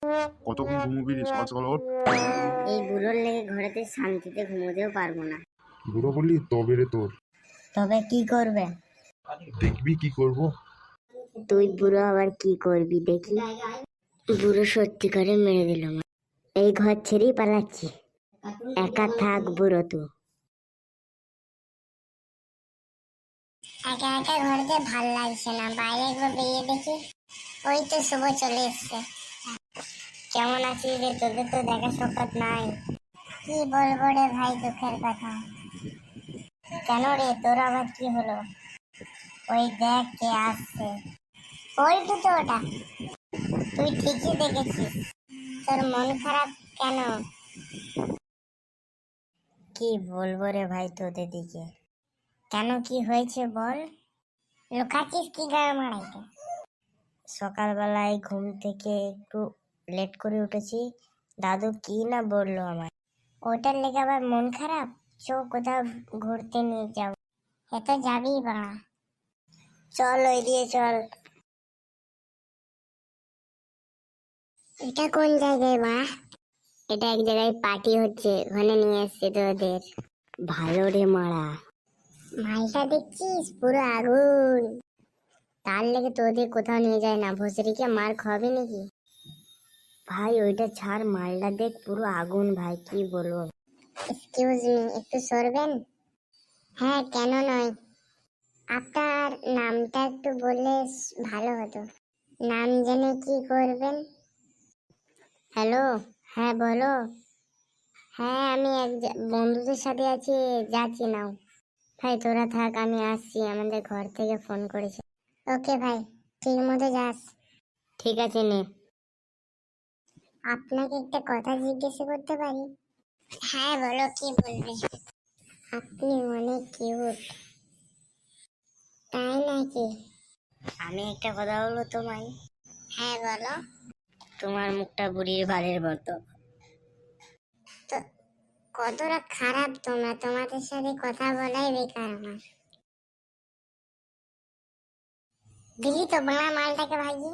কতক্ষণ ঘুমোবি রে? সকাল সকাল ওঠ। এই বুড়োর লেগে ঘরেতে শান্তিতে ঘুমোতেও পারবো না। বুড়ো বললি তবে রে তোর। তবে কি করবে? দেখবি কি করব। তুই বুড়ো আবার কি করবি দেখি। বুড়ো সত্যি করে মেরে দিল। এই ঘর ছেড়েই পালাচ্ছি। একা থাক বুড়ো তুই। একা একা ঘরে ভাল লাগছে না, বাইরে একবার বেরিয়ে দেখি। ওই তো শুভ চলে এসছে। কেমন আছিস রে? তোদের তো দেখা সাক্ষাৎ নাই। কি বলবো রে ভাই, দুঃখের কথা। কেন রে, তোর আবার কি হলো? ওই দেখ কে আসছে। পল্টু তো ওটা। তুই ঠিকই দেখেছিস। তোর মন খারাপ কেন? কি বলবো রে ভাই তোদের দিকে। কেন, কি হয়েছে বল। লুকাচ্ছিস কি গায়ে মারাইতে? সকালবেলায় ঘুম থেকে একটু লেট করে উঠেছি। দাদু কি না বললো আমায়। ওটার লেগে আবার মন খারাপ? চো কোথাও ঘুরতে নিয়ে যাও। এ তো যাবি বাড়া। চল ওই দিয়ে চল। এটা কোন জায়গায় বাড়া? এটা এক জায়গায় পার্টি হচ্ছে, ওখানে নিয়ে এসছে তোদের। ভালো রে মারা। মালটা দেখছিস পুরো আগুন। তার লেগে তোদের কোথাও নিয়ে যায় না, ভোসরিকে মার খাওয়াবি নাকি? ভাই ওইটা ছাড়, মালটা দেখ পুরো আগুন ভাই, কি বলবো। এক্সকিউজ মি, একটু সরবেন? হ্যাঁ, কেন নয়। আপনার নামটা একটু বললে ভালো হতো। নাম জেনে কি করবেন? হ্যালো, হ্যাঁ বলো। হ্যাঁ আমি এক বন্ধুদের সাথে আছি, যাচ্ছি নাও। ভাই তোরা থাক, আমি আসছি, আমাদের ঘর থেকে ফোন করেছে। ওকে ভাই, ঠিক মতো যাস। ঠিক আছে নে। আপনাকে একটা কথা জিজ্ঞাসা করতে পারি? হ্যাঁ বলো, কি বলবে? আপনি অনেক কিউট। তাই নাকি? আমি একটা কথা বলবো তোমায়। হ্যাঁ বলো। তোমার মুখটা বুড়ির বালের মতো। তো কতটা খারাপ তোমরা, তোমাদের সাথে কথা বলাই বেকার আমার। দিলি তো বাংলা মালটাকে ভাগি।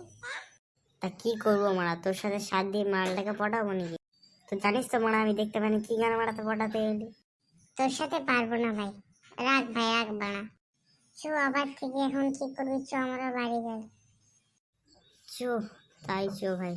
তা কি করবো মারা, তোর সাথে সাত দিয়ে মালটাকে পটাবো নাকি? তো জানিস তো মারা, আমি দেখতে পানি কি গান মারাতে পটাতে এলি। তোর সাথে পারবো না ভাই। রাখ ভাই, রাখ বাড়া। চো আবার থেকে এখন কি করবি, চো আমরা বাড়ি যাই। চো, তাই চো ভাই।